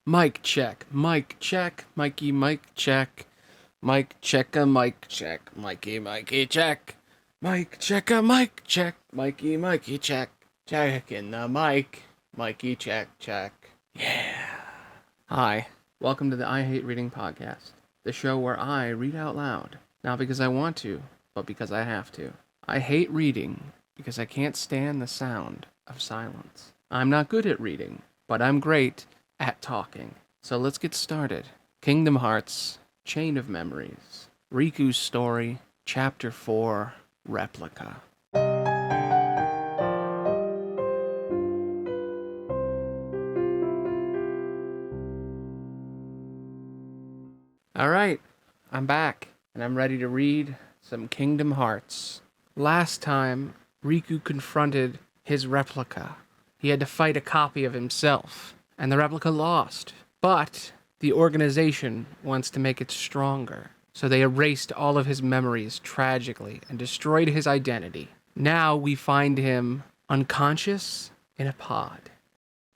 Mic check, mic check, Mikey, mic check. Mic check a mic check, Mikey, Mikey check. Mic check a mic check, Mikey, Mikey check. Check in the mic, Mikey check, check. Yeah. Hi, welcome to the I Hate Reading podcast, the show where I read out loud, not because I want to, but because I have to. I hate reading because I can't stand the sound of silence. I'm not good at reading, but I'm great at talking. So let's get started. Kingdom Hearts, Chain of Memories, Riku's Story, Chapter 4, Replica. Alright, I'm back, and I'm ready to read some Kingdom Hearts. Last time, Riku confronted his replica. He had to fight a copy of himself, and the replica lost. But the organization wants to make it stronger, so they erased all of his memories tragically and destroyed his identity. Now we find him unconscious in a pod.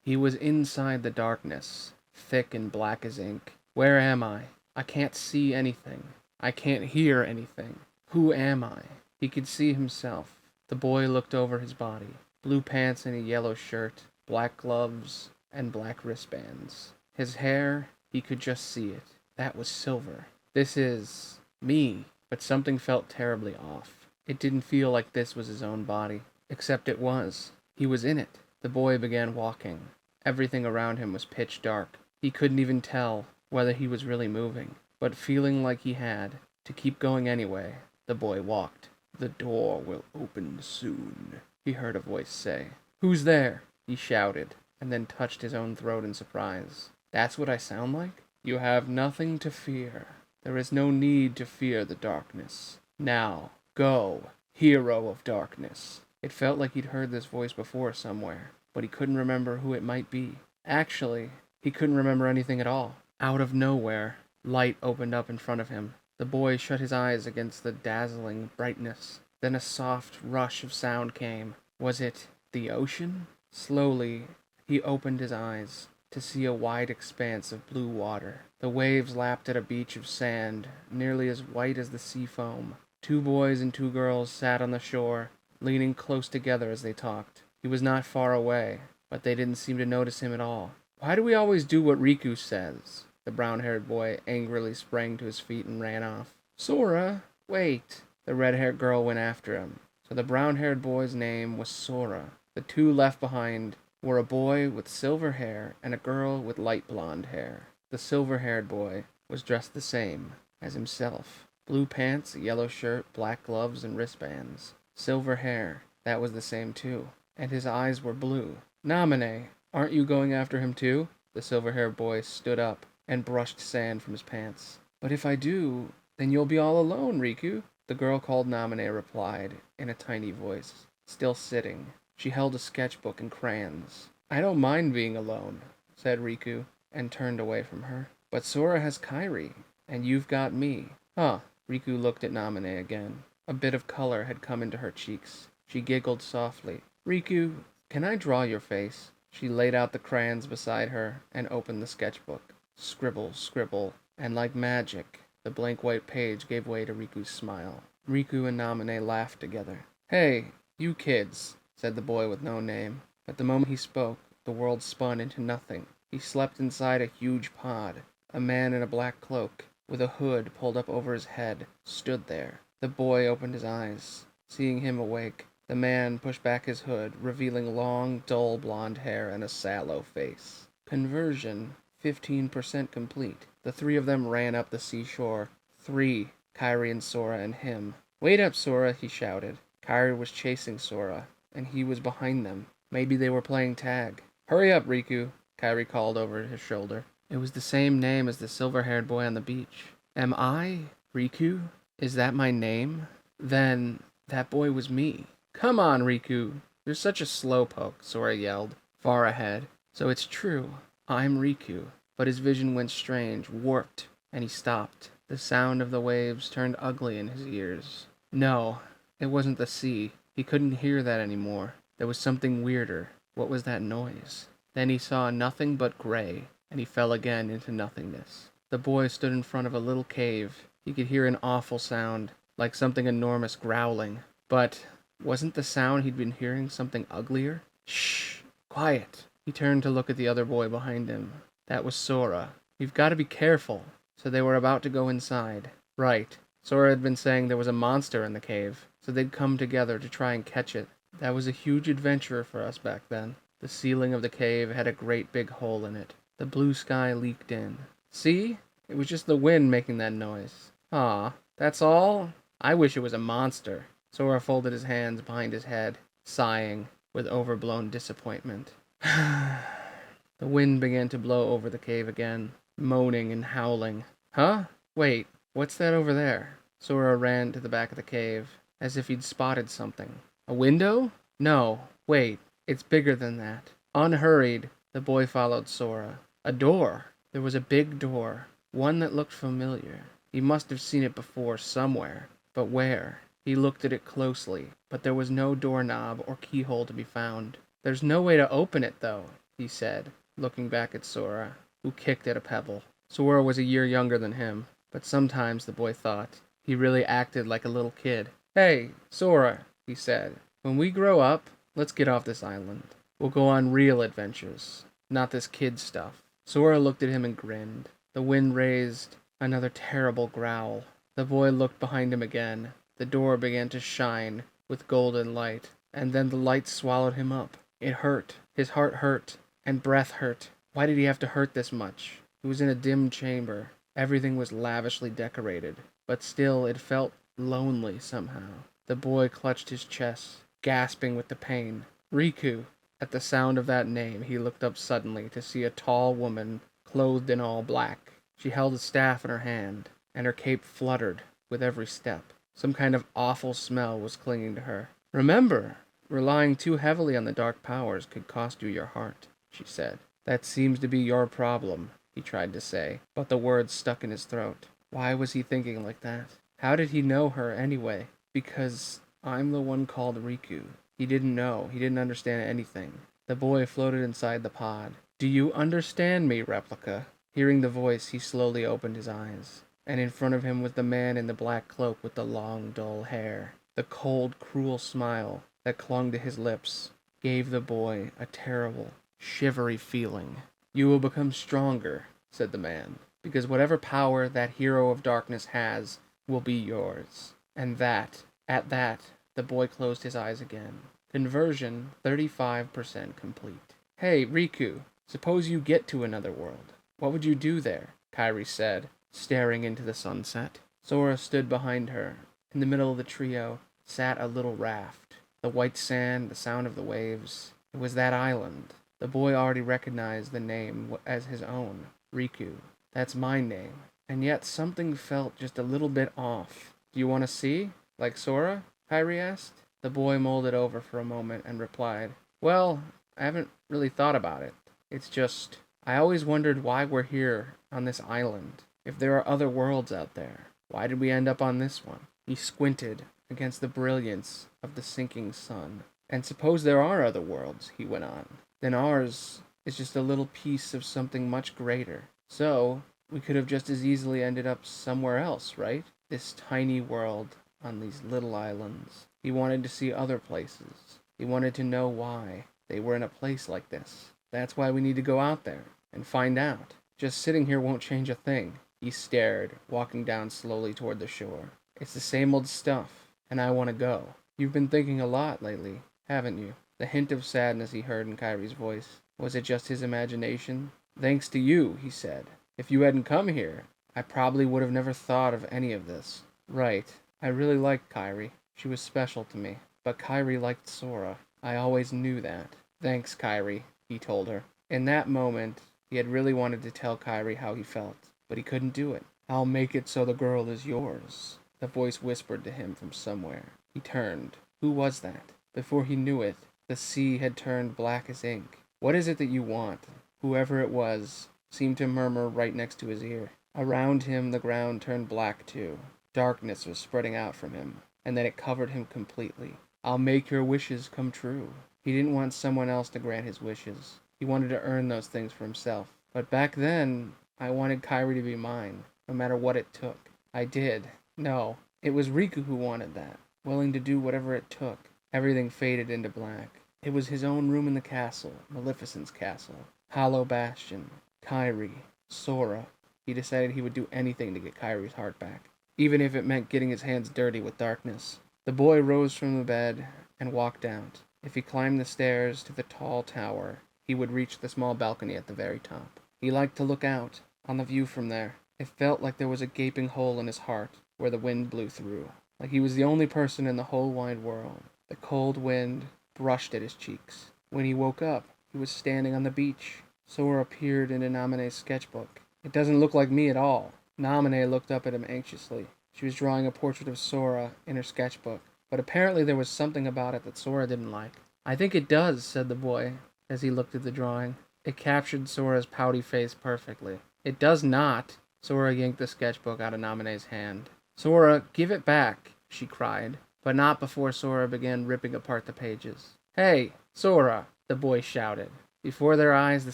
He was inside the darkness, thick and black as ink. Where am I? I can't see anything. I can't hear anything. Who am I? He could see himself. The boy looked over his body. Blue pants and a yellow shirt, black gloves, and black wristbands. His hair, he could just see it. That was silver. This is me. But something felt terribly off. It didn't feel like this was his own body. Except it was. He was in it. The boy began walking. Everything around him was pitch dark. He couldn't even tell whether he was really moving. But feeling like he had to keep going anyway, the boy walked. "The door will open soon," he heard a voice say. "Who's there?" he shouted, and then touched his own throat in surprise. "That's what I sound like? You have nothing to fear. There is no need to fear the darkness. Now, go, hero of darkness." It felt like he'd heard this voice before somewhere, but he couldn't remember who it might be. Actually, he couldn't remember anything at all. Out of nowhere, light opened up in front of him. The boy shut his eyes against the dazzling brightness. Then a soft rush of sound came. Was it the ocean? Slowly, he opened his eyes to see a wide expanse of blue water. The waves lapped at a beach of sand, nearly as white as the sea foam. Two boys and two girls sat on the shore, leaning close together as they talked. He was not far away, but they didn't seem to notice him at all. "Why do we always do what Riku says?" The brown-haired boy angrily sprang to his feet and ran off. "Sora, wait!" The red-haired girl went after him. So the brown-haired boy's name was Sora. The two left behind were a boy with silver hair and a girl with light blonde hair. The silver-haired boy was dressed the same as himself. Blue pants, a yellow shirt, black gloves, and wristbands. Silver hair, that was the same too. And his eyes were blue. "Naminé, aren't you going after him too?" The silver-haired boy stood up and brushed sand from his pants. "But if I do, then you'll be all alone, Riku." The girl called Naminé replied in a tiny voice, still sitting. She held a sketchbook and crayons. "I don't mind being alone," said Riku, and turned away from her. "But Sora has Kairi, and you've got me." "Huh." Riku looked at Naminé again. A bit of color had come into her cheeks. She giggled softly. "Riku, can I draw your face?" She laid out the crayons beside her and opened the sketchbook. Scribble, scribble, and like magic, the blank white page gave way to Riku's smile. Riku and Naminé laughed together. "Hey, you kids," said the boy with no name. At the moment he spoke, the world spun into nothing. He slept inside a huge pod. A man in a black cloak, with a hood pulled up over his head, stood there. The boy opened his eyes. Seeing him awake, the man pushed back his hood, revealing long, dull blonde hair and a sallow face. Conversion 15% complete. The three of them ran up the seashore. Three, Kairi and Sora and him. "Wait up, Sora," he shouted. Kairi was chasing Sora, and he was behind them. Maybe they were playing tag. "Hurry up, Riku," Kairi called over his shoulder. It was the same name as the silver-haired boy on the beach. "Am I Riku? Is that my name? Then that boy was me." "Come on, Riku. You're such a slowpoke," Sora yelled, far ahead. "So it's true. I'm Riku." But his vision went strange, warped, and he stopped. The sound of the waves turned ugly in his ears. No, it wasn't the sea. He couldn't hear that anymore. There was something weirder. What was that noise? Then he saw nothing but gray. and he fell again into nothingness. The boy stood in front of a little cave. He could hear an awful sound, like something enormous growling. But wasn't the sound he'd been hearing something uglier? Shh! Quiet! He turned to look at the other boy behind him. That was Sora. "You've got to be careful." So they were about to go inside. Right. Sora had been saying there was a monster in the cave, so they'd come together to try and catch it. That was a huge adventure for us back then. The ceiling of the cave had a great big hole in it. The blue sky leaked in. See? It was just the wind making that noise. Aw, that's all? I wish it was a monster. Sora folded his hands behind his head, sighing with overblown disappointment. The wind began to blow over the cave again, moaning and howling. Huh? Wait, what's that over there? Sora ran to the back of the cave, as if he'd spotted something. A window? No, wait, it's bigger than that. Unhurried, the boy followed Sora. A door! There was a big door, one that looked familiar. He must have seen it before somewhere, but where? He looked at it closely, but there was no doorknob or keyhole to be found. There's no way to open it, though, he said, looking back at Sora, who kicked at a pebble. Sora was a year younger than him, but sometimes, the boy thought, he really acted like a little kid. Hey, Sora, he said, when we grow up, let's get off this island. We'll go on real adventures, not this kid stuff. Sora looked at him and grinned. The wind raised another terrible growl. The boy looked behind him again. The door began to shine with golden light, and then the light swallowed him up. It hurt. His heart hurt, and breath hurt. Why did he have to hurt this much? He was in a dim chamber. Everything was lavishly decorated, but still it felt lonely somehow. The boy clutched his chest, gasping with the pain. Riku! At the sound of that name, he looked up suddenly to see a tall woman clothed in all black. She held a staff in her hand, and her cape fluttered with every step. Some kind of awful smell was clinging to her. Remember, relying too heavily on the dark powers could cost you your heart, she said. That seems to be your problem, he tried to say, but the words stuck in his throat. Why was he thinking like that? How did he know her anyway? Because I'm the one called Riku. He didn't know. He didn't understand anything. The boy floated inside the pod. Do you understand me, Replica? Hearing the voice, he slowly opened his eyes, and in front of him was the man in the black cloak with the long, dull hair. The cold, cruel smile that clung to his lips gave the boy a terrible, shivery feeling. You will become stronger, said the man, because whatever power that hero of darkness has will be yours. And at that, the boy closed his eyes again. Conversion 35% complete. Hey, Riku, suppose you get to another world. What would you do there? Kairi said, staring into the sunset. Sora stood behind her. In the middle of the trio sat a little raft. The white sand, the sound of the waves. It was that island. The boy already recognized the name as his own, Riku. That's my name. And yet something felt just a little bit off. Do you want to see? Like Sora? Kairi asked. The boy mulled over for a moment and replied, Well, I haven't really thought about it. It's just, I always wondered why we're here on this island. If there are other worlds out there, why did we end up on this one? He squinted against the brilliance of the sinking sun. And suppose there are other worlds, he went on. Then ours is just a little piece of something much greater. So, we could have just as easily ended up somewhere else, right? This tiny world on these little islands. He wanted to see other places. He wanted to know why they were in a place like this. That's why we need to go out there and find out. Just sitting here won't change a thing. He stared, walking down slowly toward the shore. It's the same old stuff, and I want to go. You've been thinking a lot lately, haven't you? The hint of sadness he heard in Kairi's voice. Was it just his imagination? Thanks to you, he said. If you hadn't come here, I probably would have never thought of any of this. Right. I really liked Kairi. She was special to me. But Kairi liked Sora. I always knew that. Thanks, Kairi, he told her. In that moment, he had really wanted to tell Kairi how he felt, but he couldn't do it. I'll make it so the girl is yours, the voice whispered to him from somewhere. He turned. Who was that? Before he knew it, the sea had turned black as ink. What is it that you want? Whoever it was seemed to murmur right next to his ear. Around him, the ground turned black too. Darkness was spreading out from him, and then it covered him completely. I'll make your wishes come true. He didn't want someone else to grant his wishes. He wanted to earn those things for himself. But back then, I wanted Kairi to be mine, no matter what it took. I did. No, it was Riku who wanted that, willing to do whatever it took. Everything faded into black. It was his own room in the castle, Maleficent's castle, Hollow Bastion, Kairi, Sora. He decided he would do anything to get Kairi's heart back, even if it meant getting his hands dirty with darkness. The boy rose from the bed and walked out. If he climbed the stairs to the tall tower, he would reach the small balcony at the very top. He liked to look out on the view from there. It felt like there was a gaping hole in his heart where the wind blew through, like he was the only person in the whole wide world. The cold wind brushed at his cheeks. When he woke up, he was standing on the beach. Sora appeared in Namine's sketchbook. It doesn't look like me at all. Namine looked up at him anxiously. She was drawing a portrait of Sora in her sketchbook, but apparently there was something about it that Sora didn't like. I think it does, said the boy, as he looked at the drawing. It captured Sora's pouty face perfectly. It does not. Sora yanked the sketchbook out of Namine's hand. Sora, give it back, she cried, but not before Sora began ripping apart the pages. Hey, Sora, the boy shouted. Before their eyes, the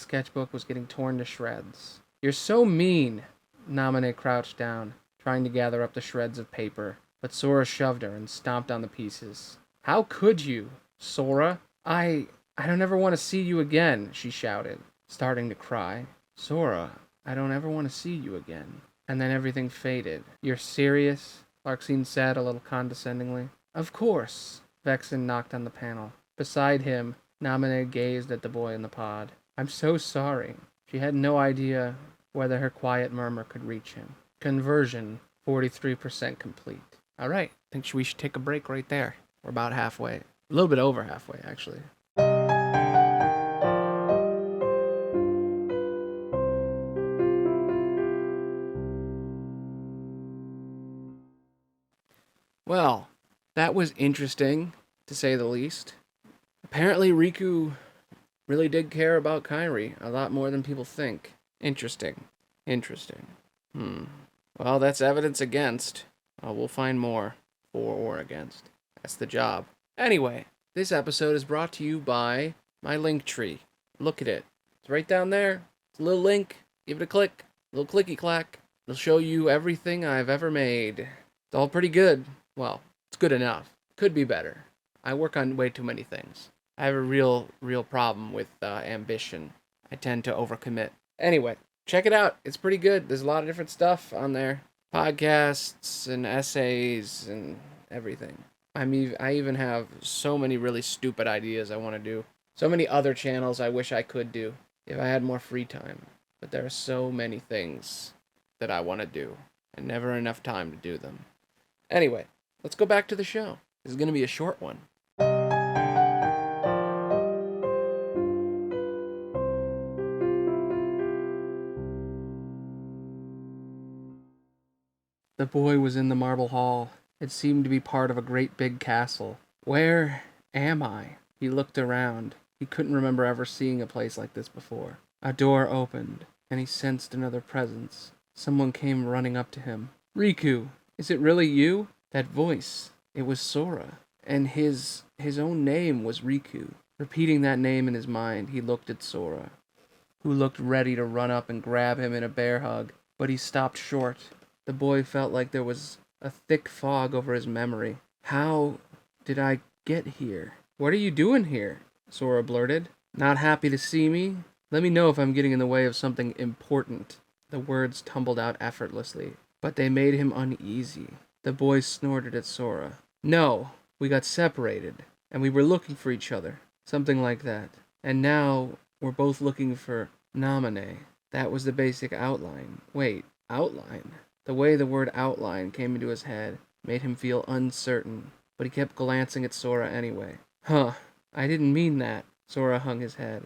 sketchbook was getting torn to shreds. You're so mean. Namine crouched down, trying to gather up the shreds of paper, but Sora shoved her and stomped on the pieces. How could you, Sora? I don't ever want to see you again, she shouted, starting to cry. Sora, I don't ever want to see you again. And then everything faded. You're serious? Larxene said a little condescendingly. Of course. Vexen knocked on the panel. Beside him, Namine gazed at the boy in the pod. I'm so sorry. She had no idea whether her quiet murmur could reach him. Conversion, 43% complete. All right, I think we should take a break right there. We're about halfway. A little bit over halfway, actually. Well, that was interesting, to say the least. Apparently, Riku really did care about Kairi a lot more than people think. Interesting. Well, that's evidence against. We'll find more for or against. That's the job. Anyway, this episode is brought to you by my linktree. Look at it. It's right down there. It's a little link. Give it a click. A little clicky clack. It'll show you everything I've ever made. It's all pretty good. Well, it's good enough. Could be better. I work on way too many things. I have a real problem with ambition. I tend to overcommit. Anyway, check it out. It's pretty good. There's a lot of different stuff on there. Podcasts and essays and everything. I even have so many really stupid ideas I want to do. So many other channels I wish I could do if I had more free time. But there are so many things that I want to do and never enough time to do them. Anyway, let's go back to the show. This is going to be a short one. The boy was in the marble hall. It seemed to be part of a great big castle. Where am I? He looked around. He couldn't remember ever seeing a place like this before. A door opened, and he sensed another presence. Someone came running up to him. Riku, is it really you? That voice. It was Sora. And his own name was Riku. Repeating that name in his mind, he looked at Sora, who looked ready to run up and grab him in a bear hug, but he stopped short. The boy felt like there was a thick fog over his memory. How did I get here? What are you doing here? Sora blurted. Not happy to see me? Let me know if I'm getting in the way of something important. The words tumbled out effortlessly, but they made him uneasy. The boy snorted at Sora. No, we got separated, and we were looking for each other. Something like that. And now we're both looking for Namine. That was the basic outline. Wait, outline? The way the word outline came into his head made him feel uncertain, but he kept glancing at Sora anyway. Huh, I didn't mean that. Sora hung his head.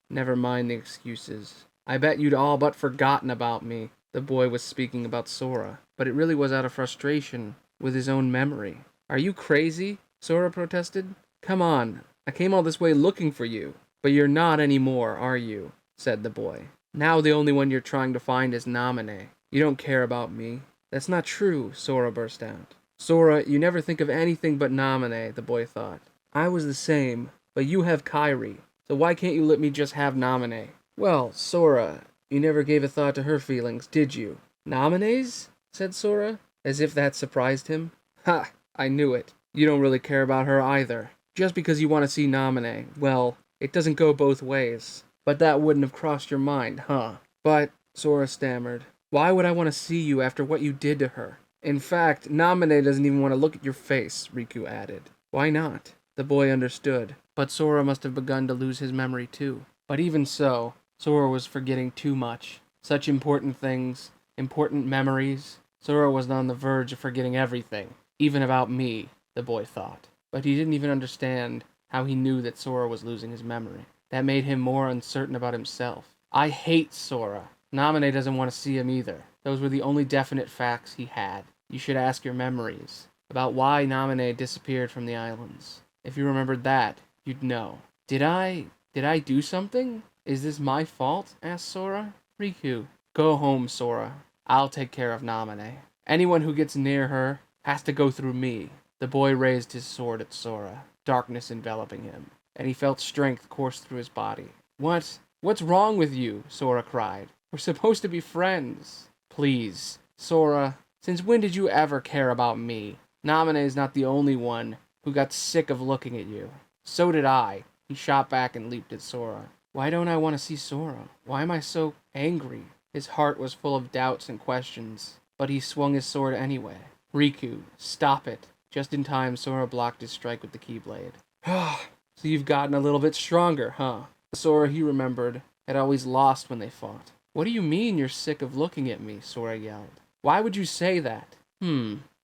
Never mind the excuses. I bet you'd all but forgotten about me. The boy was speaking about Sora, but it really was out of frustration with his own memory. Are you crazy? Sora protested. Come on, I came all this way looking for you. But you're not anymore, are you? Said the boy. Now the only one you're trying to find is Namine. You don't care about me. That's not true, Sora burst out. Sora, you never think of anything but Namine, the boy thought. I was the same, but you have Kairi, so why can't you let me just have Namine? Well, Sora, you never gave a thought to her feelings, did you? Nominees? Said Sora, as if that surprised him. Ha! I knew it. You don't really care about her either. Just because you want to see Nominee. Well, it doesn't go both ways. But that wouldn't have crossed your mind, huh? But, Sora stammered, why would I want to see you after what you did to her? In fact, Nominee doesn't even want to look at your face, Riku added. Why not? The boy understood. But Sora must have begun to lose his memory too. But even so, Sora was forgetting too much. Such important things, important memories. Sora was on the verge of forgetting everything, even about me, the boy thought. But he didn't even understand how he knew that Sora was losing his memory. That made him more uncertain about himself. I hate Sora. Naminé doesn't want to see him either. Those were the only definite facts he had. You should ask your memories about why Naminé disappeared from the islands. If you remembered that, you'd know. Did I do something? Is this my fault? Asked Sora. Riku, go home, Sora. I'll take care of Naminé. Anyone who gets near her has to go through me. The boy raised his sword at Sora, darkness enveloping him, and he felt strength course through his body. What's wrong with you? Sora cried. We're supposed to be friends. Please, Sora, since when did you ever care about me? Naminé's not the only one who got sick of looking at you. So did I. He shot back and leaped at Sora. Why don't I want to see Sora? Why am I so angry? His heart was full of doubts and questions, but he swung his sword anyway. Riku, stop it. Just in time, Sora blocked his strike with the Keyblade. So you've gotten a little bit stronger, huh? Sora, he remembered, had always lost when they fought. What do you mean you're sick of looking at me? Sora yelled. Why would you say that?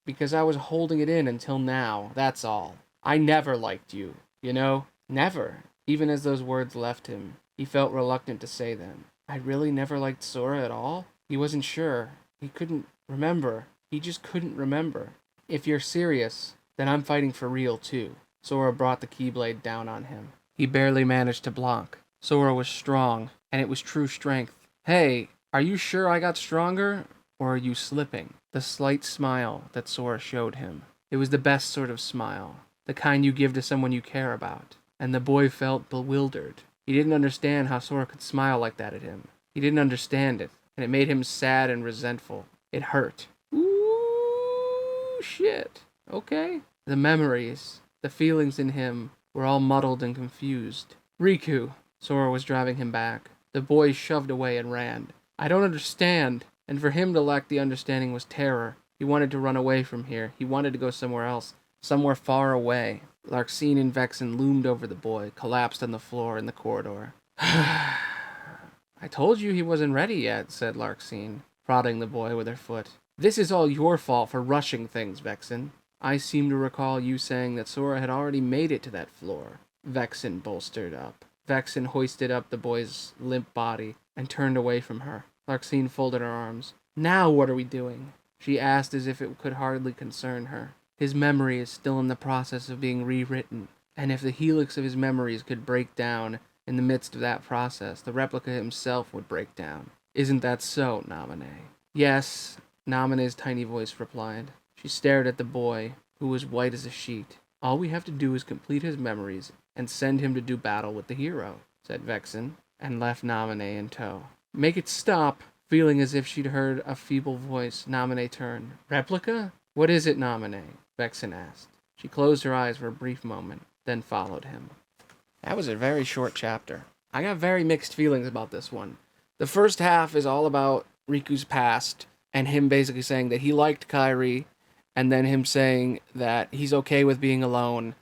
Because I was holding it in until now, that's all. I never liked you, you know? Never. Even as those words left him, he felt reluctant to say them. I really never liked Sora at all? He wasn't sure. He couldn't remember. He just couldn't remember. If you're serious, then I'm fighting for real too. Sora brought the Keyblade down on him. He barely managed to block. Sora was strong, and it was true strength. Hey, are you sure I got stronger? Or are you slipping? The slight smile that Sora showed him. It was the best sort of smile. The kind you give to someone you care about. And the boy felt bewildered. He didn't understand how Sora could smile like that at him. He didn't understand it, and it made him sad and resentful. It hurt. Ooh, shit. Okay. The memories, the feelings in him were all muddled and confused. Riku. Sora was driving him back. The boy shoved away and ran. I don't understand. And for him to lack the understanding was terror. He wanted to run away from here. He wanted to go somewhere else. Somewhere far away. Larxene and Vexen loomed over the boy, collapsed on the floor in the corridor. I told you he wasn't ready yet, said Larxene, prodding the boy with her foot. This is all your fault for rushing things, Vexen. I seem to recall you saying that Sora had already made it to that floor. Vexen bolstered up. Vexen hoisted up the boy's limp body and turned away from her. Larxene folded her arms. Now what are we doing? She asked as if it could hardly concern her. His memory is still in the process of being rewritten, and if the helix of his memories could break down in the midst of that process, the replica himself would break down. Isn't that so, Naminé? Yes, Naminé's tiny voice replied. She stared at the boy, who was white as a sheet. All we have to do is complete his memories and send him to do battle with the hero, said Vexen, and left Naminé in tow. Make it stop. Feeling as if she'd heard a feeble voice, Naminé turned. Replica? What is it, Naminé? Vexen asked. She closed her eyes for a brief moment, then followed him. That was a very short chapter. I got very mixed feelings about this one. The first half is all about Riku's past, and him basically saying that he liked Kairi, and then him saying that he's okay with being alone,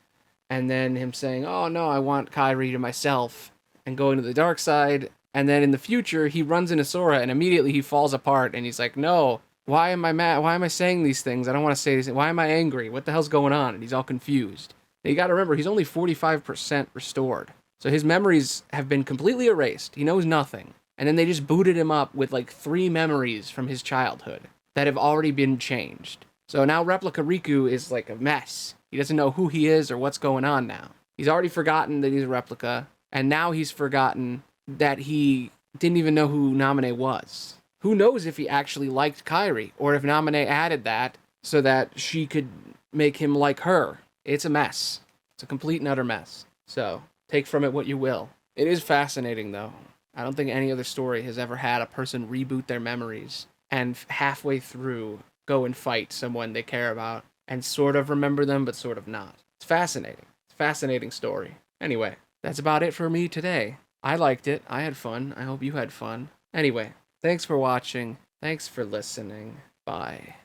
and then him saying, oh no, I want Kairi to myself, and going to the dark side, and then in the future, he runs into Sora, and immediately he falls apart, and he's like, no, why am I mad? Why am I saying these things? I don't want to say these. Why am I angry? What the hell's going on? And he's all confused. And you got to remember, he's only 45% restored. So his memories have been completely erased. He knows nothing. And then they just booted him up with like 3 memories from his childhood that have already been changed. So now Replica Riku is like a mess. He doesn't know who he is or what's going on now. He's already forgotten that he's a replica. And now he's forgotten that he didn't even know who Naminé was. Who knows if he actually liked Kairi, or if Naminé added that so that she could make him like her. It's a mess. It's a complete and utter mess. So, take from it what you will. It is fascinating, though. I don't think any other story has ever had a person reboot their memories and halfway through go and fight someone they care about and sort of remember them, but sort of not. It's fascinating. It's a fascinating story. Anyway, that's about it for me today. I liked it. I had fun. I hope you had fun. Anyway, thanks for watching. Thanks for listening. Bye.